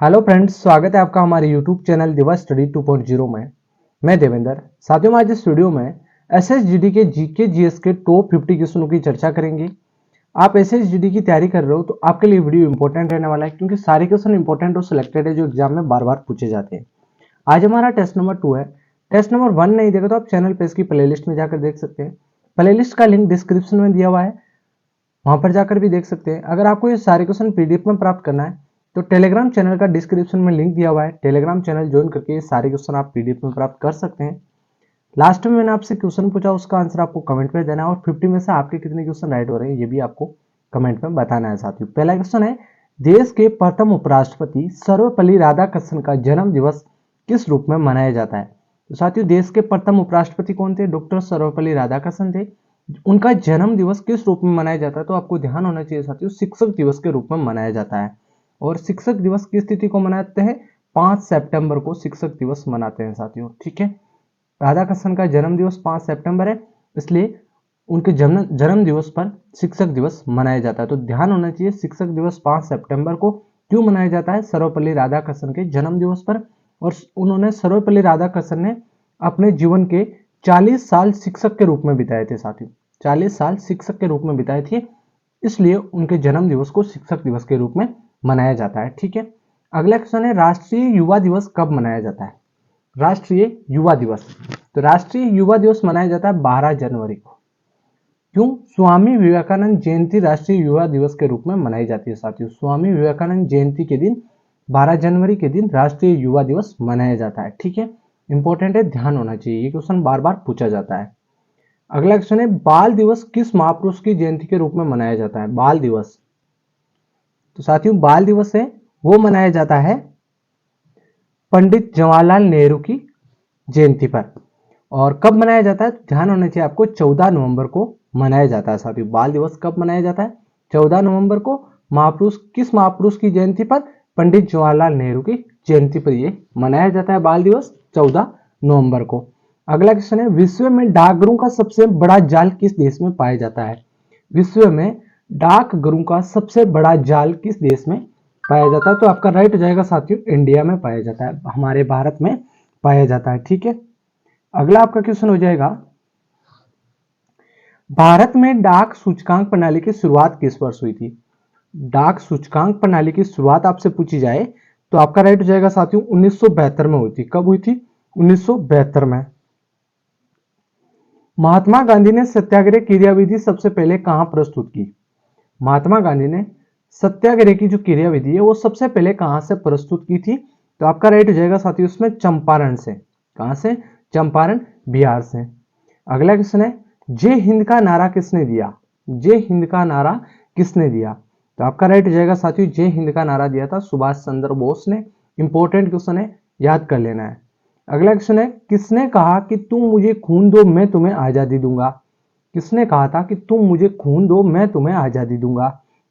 Hello friends, स्वागत है आपका हमारे यूट्यूब चैनल दिवा स्टडी 2.0 में। मैं देवेंद्र। साथियों, आज इस वीडियो में एसएसजीडी के जीके जीएस के टॉप 50 क्वेश्चनों की चर्चा करेंगे। आप एसएसजीडी की तैयारी कर रहे हो तो आपके लिए वीडियो इंपॉर्टेंट रहने वाला है, क्योंकि सारे क्वेश्चन इंपॉर्टेंट और सिलेक्टेड है जो एग्जाम में बार बार पूछे जाते हैं। आज हमारा टेस्ट नंबर 2 है। टेस्ट नंबर 1 नहीं देखा तो आप चैनल पे इसकी प्लेलिस्ट में जाकर देख सकते हैं। प्लेलिस्ट का लिंक डिस्क्रिप्शन में दिया हुआ है, वहां पर जाकर भी देख सकते हैं। अगर आपको ये सारे क्वेश्चन पीडीएफ में प्राप्त करना है तो टेलीग्राम चैनल का डिस्क्रिप्शन में लिंक दिया हुआ है। टेलीग्राम चैनल ज्वाइन करके ये सारे क्वेश्चन आप पीडीएफ में प्राप्त कर सकते हैं। लास्ट में मैंने आपसे क्वेश्चन पूछा, उसका आंसर आपको कमेंट में देना है और 50 में से आपके कितने क्वेश्चन राइट हो रहे हैं ये भी आपको कमेंट में बताना है। साथियों, पहला क्वेश्चन है, देश के प्रथम उपराष्ट्रपति सर्वपल्ली राधाकृष्णन का जन्म दिवस किस रूप में मनाया जाता है? तो साथियों, देश के प्रथम उपराष्ट्रपति कौन थे? डॉक्टर सर्वपल्ली राधाकृष्णन थे। उनका जन्म दिवस किस रूप में मनाया जाता है? तो आपको ध्यान होना चाहिए साथियों, शिक्षक दिवस के रूप में मनाया जाता है। और शिक्षक दिवस किस तिथि को मनाते हैं? 5 सितंबर को शिक्षक दिवस मनाते हैं साथियों। ठीक है, राधाकृष्णन का जन्म दिवस 5 सितंबर है, इसलिए उनके जन्म दिवस पर शिक्षक दिवस मनाया जाता है। तो ध्यान होना चाहिए, शिक्षक दिवस 5 सितंबर को क्यों मनाया जाता है? सर्वपल्ली राधाकृष्णन के जन्म दिवस पर। और उन्होंने सर्वपल्ली राधाकृष्णन ने अपने जीवन के 40 साल शिक्षक के रूप में बिताए थे साथियों। 40 साल शिक्षक के रूप में बिताए थे, इसलिए उनके जन्म दिवस को शिक्षक दिवस के रूप में मनाया जाता है। ठीक है, अगला क्वेश्चन है, राष्ट्रीय युवा दिवस कब मनाया जाता है? राष्ट्रीय युवा दिवस, तो राष्ट्रीय युवा दिवस मनाया जाता है 12 जनवरी को। क्यों? स्वामी विवेकानंद जयंती राष्ट्रीय युवा दिवस के रूप में मनाई जाती है साथियों। स्वामी विवेकानंद जयंती के दिन 12 जनवरी के दिन राष्ट्रीय युवा दिवस मनाया जाता है। ठीक है, इंपॉर्टेंट है, ध्यान होना चाहिए, ये क्वेश्चन बार बार पूछा जाता है। अगला क्वेश्चन है, बाल दिवस किस महापुरुष की जयंती के रूप में मनाया जाता है? बाल दिवस, तो साथियों बाल दिवस है वो मनाया जाता है पंडित जवाहरलाल नेहरू की जयंती पर। और कब मनाया जाता है? ध्यान होना चाहिए आपको, 14 नवंबर को मनाया जाता है साथियों। बाल दिवस कब मनाया जाता है? 14 नवंबर को। महापुरुष, किस महापुरुष की जयंती पर? पंडित जवाहरलाल नेहरू की जयंती पर ये मनाया जाता है बाल दिवस 14 नवंबर को। अगला क्वेश्चन है, विश्व में डाकघरों का सबसे बड़ा जाल किस देश में पाया जाता है? विश्व में डाकघरों का सबसे बड़ा जाल किस देश में पाया जाता है? तो आपका राइट हो जाएगा साथियों, इंडिया में पाया जाता है, हमारे भारत में पाया जाता है। ठीक है, अगला आपका क्वेश्चन हो जाएगा, भारत में डाक सूचकांक प्रणाली की शुरुआत किस वर्ष हुई थी? डाक सूचकांक प्रणाली की शुरुआत आपसे पूछी जाए तो आपका राइट हो जाएगा साथियों, 1972 में हुई थी। कब हुई थी? 1972 में। महात्मा गांधी ने सत्याग्रह क्रियाविधि सबसे पहले कहां प्रस्तुत की? महात्मा गांधी ने सत्याग्रह की जो क्रियाविधि है वो सबसे पहले कहां से प्रस्तुत की थी? तो आपका राइट हो जाएगा साथियों इसमें चंपारण से। कहां से? चंपारण, बिहार से। अगला क्वेश्चन है, जय हिंद का नारा किसने दिया? जय हिंद का नारा किसने दिया? तो आपका राइट हो जाएगा साथियों, जय हिंद का नारा दिया था सुभाष चंद्र बोस ने। इंपॉर्टेंट क्वेश्चन है, याद कर लेना है। अगला क्वेश्चन है, किसने कहा कि तुम मुझे खून दो मैं तुम्हें आजादी दूंगा? किसने कहा था कि तुम मुझे खून दो मैं तुम्हें आजादी दूंगा?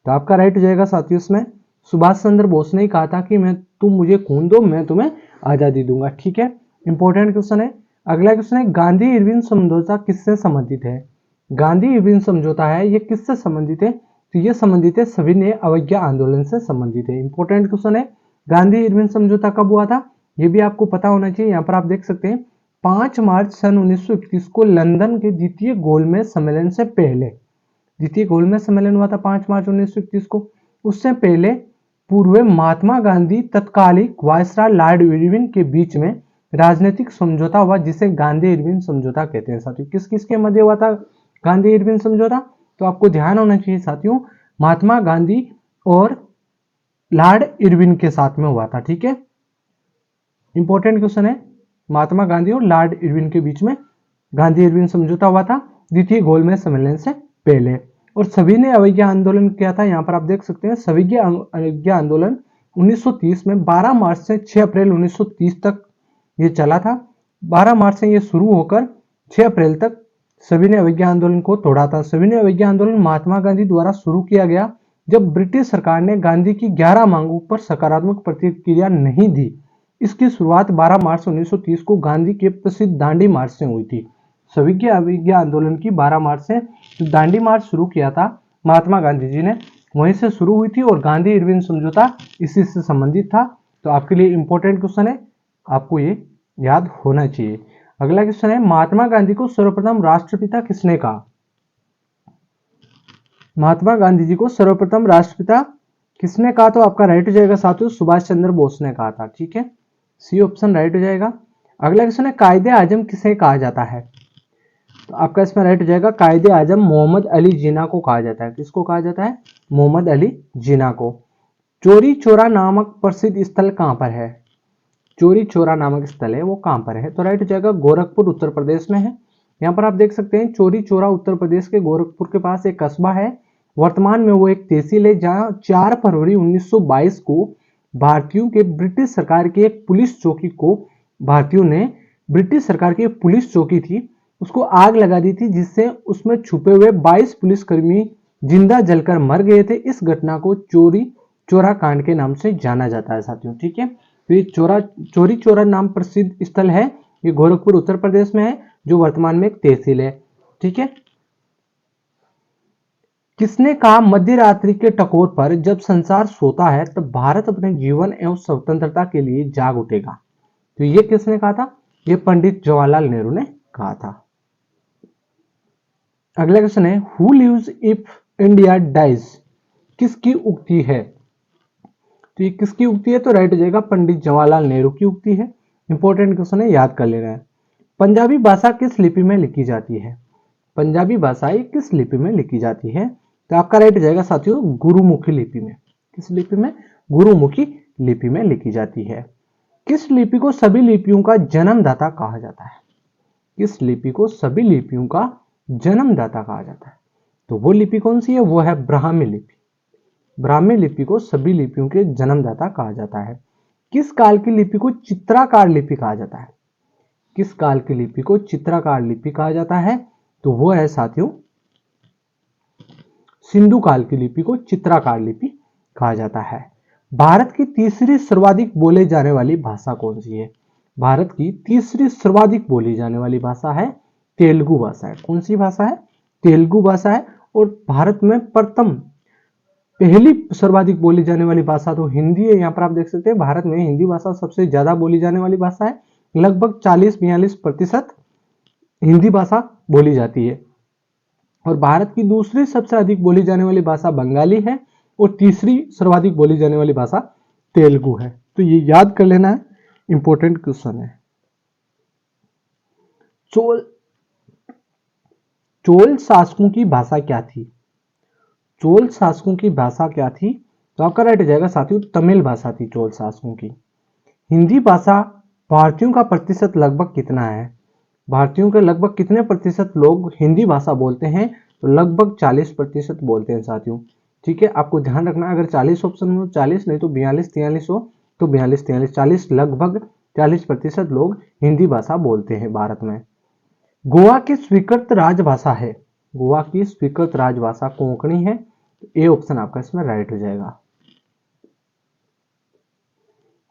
तो आपका राइट हो जाएगा साथियों इसमें सुभाष चंद्र बोस ने ही कहा था कि तुम मुझे खून दो मैं तुम्हें आजादी दूंगा। ठीक है, इंपॉर्टेंट क्वेश्चन है। अगला क्वेश्चन है, गांधी इरविन समझौता किससे संबंधित है? गांधी इरविन समझौता है ये किससे संबंधित है? तो ये संबंधित है सविनय अवज्ञा आंदोलन से संबंधित है। इंपॉर्टेंट क्वेश्चन है, गांधी इरविन समझौता कब हुआ था ये भी आपको पता होना चाहिए। यहाँ पर आप देख सकते हैं 5 मार्च सन 1931 को लंदन के द्वितीय गोलमेज सम्मेलन से पहले, द्वितीय गोलमेज सम्मेलन हुआ था 5 मार्च 1931 को। उससे पहले पूर्व महात्मा गांधी तत्कालीन वायसराय लॉर्ड इरविन के बीच में राजनीतिक समझौता हुआ, जिसे गांधी इरविन समझौता कहते हैं साथियों। किस किस के मध्य हुआ था गांधी इरविन समझौता? तो आपको ध्यान होना चाहिए साथियों, महात्मा गांधी और लॉर्ड इरविन के साथ में हुआ था। ठीक है, इंपॉर्टेंट क्वेश्चन है, महात्मा गांधी और लॉर्ड इरविन के बीच में गांधी इरविन समझौता हुआ था द्वितीय गोलमेज सम्मेलन से पहले। और सविनय अवज्ञा आंदोलन क्या था? यहाँ पर आप देख सकते हैं सविनय अवज्ञा आंदोलन 1930 में 12 मार्च से 6 अप्रैल 1930 तक ये चला था। 12 मार्च से ये शुरू होकर 6 अप्रैल तक सविनय अवज्ञा आंदोलन को तोड़ा था। सविनय अवज्ञा आंदोलन महात्मा गांधी द्वारा शुरू किया गया जब ब्रिटिश सरकार ने गांधी की 11 मांगों पर सकारात्मक प्रतिक्रिया नहीं दी। इसकी शुरुआत 12 मार्च 1930 को गांधी के प्रसिद्ध दांडी मार्च से हुई थी। सविनय अवज्ञा आंदोलन की 12 मार्च से दांडी मार्च शुरू किया था महात्मा गांधी जी ने, वहीं से शुरू हुई थी और गांधी इरविन समझौता इसी से संबंधित था। तो आपके लिए इंपॉर्टेंट क्वेश्चन है, आपको ये याद होना चाहिए। अगला क्वेश्चन है, महात्मा गांधी को सर्वप्रथम राष्ट्रपिता किसने कहा? महात्मा गांधी जी को सर्वप्रथम राष्ट्रपिता किसने कहा? तो आपका राइट हो जाएगा साथियों, सुभाष चंद्र बोस ने कहा था। ठीक है, सी ऑप्शन राइट हो जाएगा। अगला क्वेश्चन है, कायदे आजम किसे कहा जाता है? तो आपका इसमें राइट हो जाएगा, कायदे आजम मोहम्मद अली जिन्ना को कहा जाता है। किसको कहा जाता है? मोहम्मद अली जिन्ना को। चोरी चौरा नामक प्रसिद्ध स्थल कहां पर है? चोरी चौरा नामक स्थल है वो कहां पर है? तो राइट हो जाएगा, गोरखपुर उत्तर प्रदेश में है। यहाँ पर आप देख सकते हैं चोरी चौरा उत्तर प्रदेश के गोरखपुर के पास एक कस्बा है। वर्तमान में वो एक तहसील है, जहां 4 फरवरी 1922 को भारतीयों के ब्रिटिश सरकार की एक पुलिस चौकी को, भारतीयों ने ब्रिटिश सरकार की एक पुलिस चौकी थी उसको आग लगा दी थी, जिससे उसमें छुपे हुए 22 पुलिसकर्मी जिंदा जलकर मर गए थे। इस घटना को चोरी चौरा कांड के नाम से जाना जाता है साथियों। ठीक है, तो ये चोरी चौरा नाम प्रसिद्ध स्थल है, ये गोरखपुर उत्तर प्रदेश में है, जो वर्तमान में एक तहसील है। ठीक है, किसने कहा मध्य रात्रि के टकोर पर जब संसार सोता है तब भारत अपने जीवन एवं स्वतंत्रता के लिए जाग उठेगा? तो ये किसने कहा था? ये पंडित जवाहरलाल नेहरू ने कहा था। अगला क्वेश्चन है, who lives if India dies किसकी उक्ति है? तो ये किसकी उक्ति है? तो राइट हो जाएगा, पंडित जवाहरलाल नेहरू की उक्ति है। इंपॉर्टेंट क्वेश्चन है, याद कर लेना है। पंजाबी भाषा किस लिपि में लिखी जाती है? पंजाबी भाषा किस लिपि में लिखी जाती है? तो आपका राइट हो जाएगा साथियों, गुरुमुखी लिपि में। किस लिपि में? गुरुमुखी लिपि में लिखी जाती है। किस लिपि को सभी लिपियों का जन्मदाता कहा जाता है? किस लिपि को सभी लिपियों का जन्मदाता कहा जाता है? तो वो लिपि कौन सी है? वो है ब्राह्मी लिपि। ब्राह्मी लिपि को सभी लिपियों के जन्मदाता कहा जाता है। किस काल की लिपि को चित्राकार लिपि कहा जाता है? किस काल की लिपि को चित्राकार लिपि कहा जाता है? तो वो है साथियों, सिंधु काल की लिपि को चित्राकार लिपि कहा जाता है। भारत की तीसरी सर्वाधिक बोले जाने वाली भाषा कौन सी है? भारत की तीसरी सर्वाधिक बोली जाने वाली भाषा है तेलुगु भाषा है। कौन सी भाषा है? तेलुगु भाषा है। और भारत में प्रथम पहली सर्वाधिक बोली जाने वाली भाषा तो हिंदी है। यहाँ पर आप देख सकते हैं भारत में हिंदी भाषा सबसे ज्यादा बोली जाने वाली भाषा है। लगभग 40-42% हिंदी भाषा बोली जाती है। और भारत की दूसरी सबसे अधिक बोली जाने वाली भाषा बंगाली है और तीसरी सर्वाधिक बोली जाने वाली भाषा तेलुगु है। तो ये याद कर लेना है, इंपॉर्टेंट क्वेश्चन है। चोल शासकों की भाषा क्या थी? चोल शासकों की भाषा क्या थी? तो आपका राइट हो जाएगा साथियों, तमिल भाषा थी चोल शासकों की। हिंदी भाषा भारतीयों का प्रतिशत लगभग कितना है? भारतीयों के लगभग कितने प्रतिशत लोग हिंदी भाषा बोलते हैं? तो लगभग 40% बोलते हैं साथियों। ठीक है, आपको ध्यान रखना, अगर 40 ऑप्शन में हो 40, नहीं तो 42-43 हो तो 42-43, 40 लगभग 40% लोग हिंदी भाषा बोलते हैं भारत में। गोवा की स्वीकृत राजभाषा है? गोवा की स्वीकृत राजभाषा कोंकणी है। ए ऑप्शन आपका इसमें राइट हो जाएगा।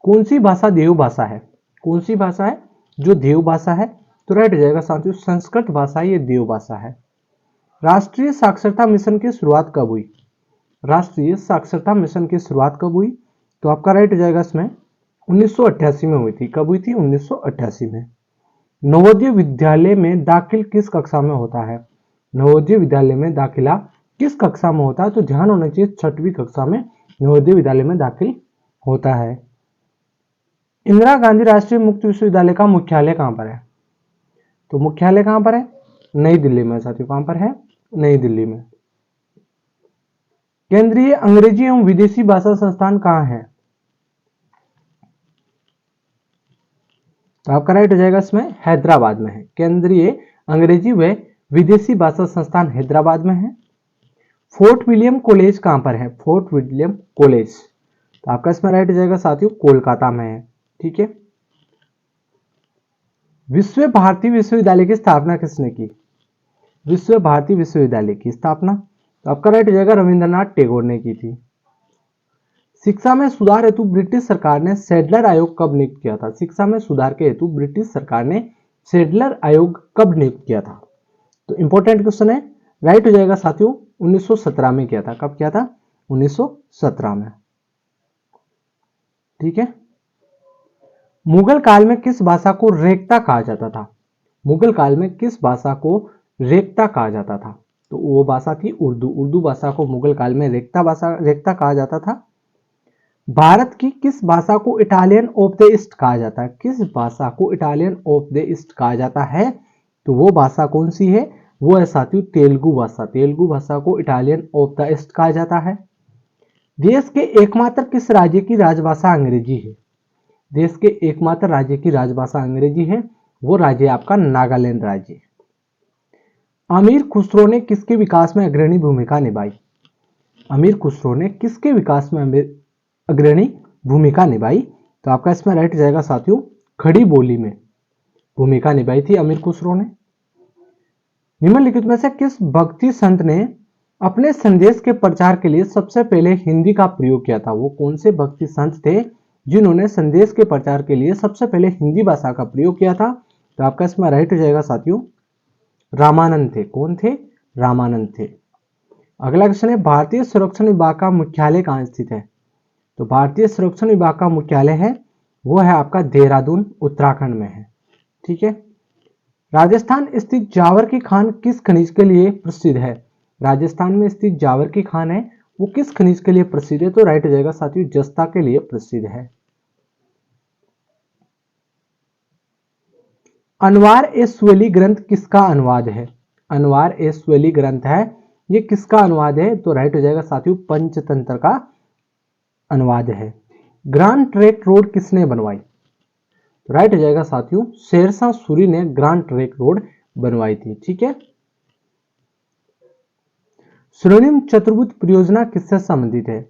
कौन सी भाषा देव भाषा है? कौन सी भाषा है जो देव भाषा है? तो राइट हो जाएगा साथियों, संस्कृत भाषा ये देव भाषा है। राष्ट्रीय साक्षरता मिशन की शुरुआत कब हुई? राष्ट्रीय साक्षरता मिशन की शुरुआत कब हुई? तो आपका राइट हो जाएगा इसमें 1988 में हुई थी। कब हुई थी? 1988 में। नवोदय विद्यालय में दाखिल किस कक्षा में होता है? नवोदय विद्यालय में दाखिला किस कक्षा में होता है? तो ध्यान होना चाहिए, 6वीं कक्षा में नवोदय विद्यालय में दाखिल होता है। इंदिरा गांधी राष्ट्रीय मुक्त विश्वविद्यालय का मुख्यालय कहां पर है? तो मुख्यालय कहां पर है? नई दिल्ली में साथियों। कहां पर है? नई दिल्ली में। केंद्रीय अंग्रेजी एवं विदेशी भाषा संस्थान कहां है? तो आपका राइट हो जाएगा इसमें, हैदराबाद में है। केंद्रीय अंग्रेजी व विदेशी भाषा संस्थान हैदराबाद में है। फोर्ट विलियम कॉलेज कहां पर है? फोर्ट विलियम कॉलेज, तो आपका इसमें राइट हो जाएगा साथियों, कोलकाता में है। ठीक है, विश्व भारती विश्वविद्यालय की स्थापना किसने की? विश्व भारती विश्वविद्यालय की स्थापना, तो आपका राइट हो जाएगा, रविंद्रनाथ टैगोर ने की थी। शिक्षा में सुधार हेतु ब्रिटिश सरकार ने सैडलर आयोग कब नियुक्त किया था? शिक्षा में सुधार के हेतु ब्रिटिश सरकार ने सैडलर आयोग कब नियुक्त किया था? तो इंपॉर्टेंट क्वेश्चन है, राइट हो जाएगा साथियों, 1917 में किया था। कब किया था? 1917 में। ठीक है, मुगल काल में किस भाषा को रेख्ता कहा जाता था? मुगल काल में किस भाषा को रेख्ता कहा जाता था? तो वो भाषा थी उर्दू। उर्दू भाषा को मुगल काल में रेख्ता कहा जाता था। भारत की किस भाषा को इटालियन ऑफ द ईस्ट कहा जाता है? किस भाषा को इटालियन ऑफ द ईस्ट कहा जाता है? तो वो भाषा कौन सी है? वो है साथियों तेलुगु भाषा। तेलुगु भाषा को इटालियन ऑफ द ईस्ट कहा जाता है। देश के एकमात्र किस राज्य की राजभाषा अंग्रेजी है? देश के एकमात्र राज्य की राजभाषा अंग्रेजी है, वो राज्य आपका नागालैंड राज्य। अमीर खुसरो ने किसके विकास में अग्रणी भूमिका निभाई? अमीर खुसरो ने किसके विकास में अग्रणी भूमिका निभाई? तो आपका इसमें राइट जाएगा साथियों खड़ी बोली में भूमिका निभाई थी अमीर खुसरो ने। निम्नलिखित में से किस भक्ति संत ने अपने संदेश के प्रचार के लिए सबसे पहले हिंदी का प्रयोग किया था? वो कौन से भक्ति संत थे जिन्होंने संदेश के प्रचार के लिए सबसे पहले हिंदी भाषा का प्रयोग किया था? तो आपका इसमें राइट हो जाएगा साथियों रामानंद थे। कौन थे? रामानंद थे। अगला क्वेश्चन है भारतीय संरक्षण विभाग का मुख्यालय कहां स्थित है? तो भारतीय संरक्षण विभाग का मुख्यालय है वो है आपका देहरादून उत्तराखंड में है। ठीक है। राजस्थान स्थित जावर की खान किस खनिज के लिए प्रसिद्ध है? राजस्थान में स्थित जावर की खान है वो किस खनिज के लिए प्रसिद्ध है? तो राइट हो जाएगा साथियों जस्ता के लिए प्रसिद्ध है। अनवार ए सुवेली ग्रंथ किसका अनुवाद है? अनवार ए सुवेली ग्रंथ है ये किसका अनुवाद है? तो राइट हो जाएगा साथियों पंचतंत्र का अनुवाद है। ग्रांड ट्रैंक रोड किसने बनवाई? तो राइट हो जाएगा साथियों शेरशाह सूरी ने ग्रांड ट्रैंक रोड बनवाई थी। ठीक है। स्वर्णिम चतुर्भुज परियोजना किससे संबंधित है?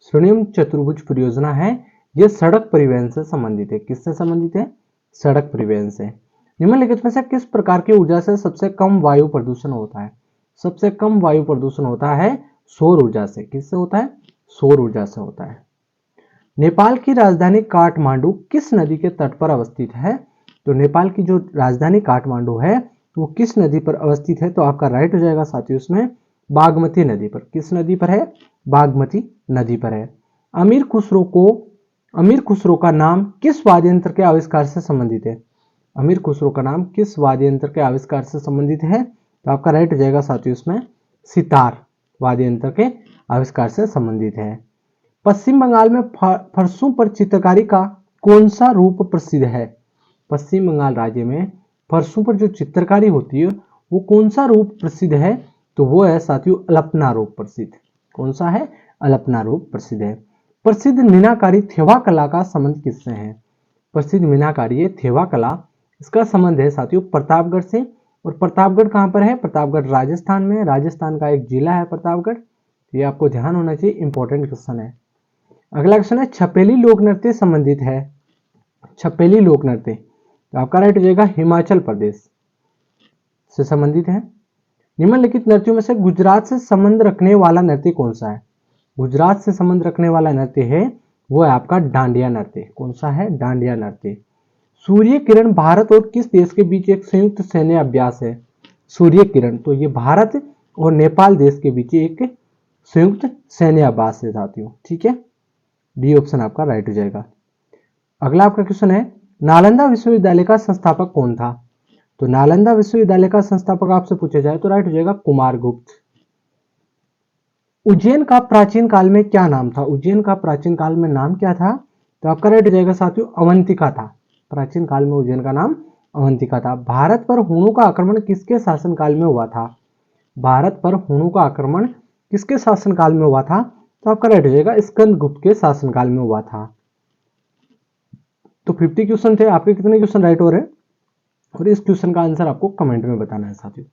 स्वर्णिम चतुर्भुज परियोजना है यह सड़क परिवहन से संबंधित है। किससे संबंधित है? सड़क परिवहन से। निम्नलिखित में से किस प्रकार की ऊर्जा से सबसे कम वायु प्रदूषण होता है? सबसे कम वायु प्रदूषण होता है सौर ऊर्जा से। किससे होता है? सौर ऊर्जा से होता है। नेपाल की राजधानी काठमांडू किस नदी के तट पर अवस्थित है? तो नेपाल की जो राजधानी काठमांडू है वो किस नदी पर अवस्थित है? तो आपका राइट हो जाएगा साथियों इसमें बागमती नदी पर। किस नदी पर है? बागमती नदी पर है। अमीर खुसरो का नाम किस वाद्य यंत्र के आविष्कार से संबंधित है? अमीर खुसरो का नाम किस वाद्य यंत्र के आविष्कार से संबंधित है? तो आपका राइट हो जाएगा साथियों इसमें सितार वाद्य यंत्र के आविष्कार से संबंधित है। पश्चिम बंगाल में फरसों पर चित्रकारी का कौन सा रूप प्रसिद्ध है? पश्चिम बंगाल राज्य में फरसों पर जो चित्रकारी होती है वो कौन सा रूप प्रसिद्ध है? तो वो है साथियों अल्पना रूप प्रसिद्ध। कौन सा है? अल्पना रूप प्रसिद्ध है। प्रसिद्ध मीनाकारी थेवा कला का संबंध किससे है? प्रसिद्ध मीनाकारी थेवा कला इसका संबंध है साथियों प्रतापगढ़ से। और प्रतापगढ़ कहां पर है? प्रतापगढ़ राजस्थान में। राजस्थान का एक जिला है प्रतापगढ़। ये आपको ध्यान होना चाहिए, इंपॉर्टेंट क्वेश्चन है। अगला क्वेश्चन है छपेली लोक नृत्य संबंधित है। छपेली लोक नृत्य तो आपका राइट हो जाएगा हिमाचल प्रदेश से संबंधित है। निम्नलिखित नृत्यों में से गुजरात से संबंध रखने वाला नृत्य कौन सा है? गुजरात से संबंध रखने वाला नृत्य है वो है आपका डांडिया नृत्य। कौन सा है? डांडिया नृत्य। सूर्य किरण भारत और किस देश के बीच एक संयुक्त सैन्य अभ्यास है? सूर्य किरण तो ये भारत और नेपाल देश के बीच एक संयुक्त सैन्य अभ्यास है साथियों। ठीक है। डी ऑप्शन आपका राइट हो जाएगा। अगला आपका क्वेश्चन है नालंदा विश्वविद्यालय का संस्थापक कौन था? तो नालंदा विश्वविद्यालय का संस्थापक आपसे पूछा जाए तो राइट हो जाएगा कुमारगुप्त। उज्जैन का प्राचीन काल में क्या नाम था? उज्जैन का प्राचीन काल में नाम क्या था? तो आपका राइट हो जाएगा साथियों अवंतिका था। प्राचीन काल में उज्जैन का नाम अवंतिका था। भारत पर हुणों का आक्रमण किसके शासनकाल में हुआ था? भारत पर हुणों का आक्रमण किसके शासनकाल में हुआ था? तो आपका राइट हो जाएगा स्कंदगुप्त के शासनकाल में हुआ था। तो 50 क्वेश्चन थे, आपके कितने क्वेश्चन राइट हो रहे हैं? और इस क्वेश्चन का आंसर आपको कमेंट में बताना है साथियों।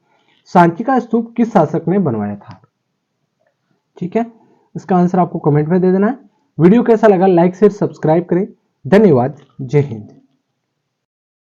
सांची का स्तूप किस शासक ने बनवाया था? ठीक है, इसका आंसर आपको कमेंट में दे देना है। वीडियो कैसा लगा लाइक शेयर सब्सक्राइब करें। धन्यवाद। जय हिंद।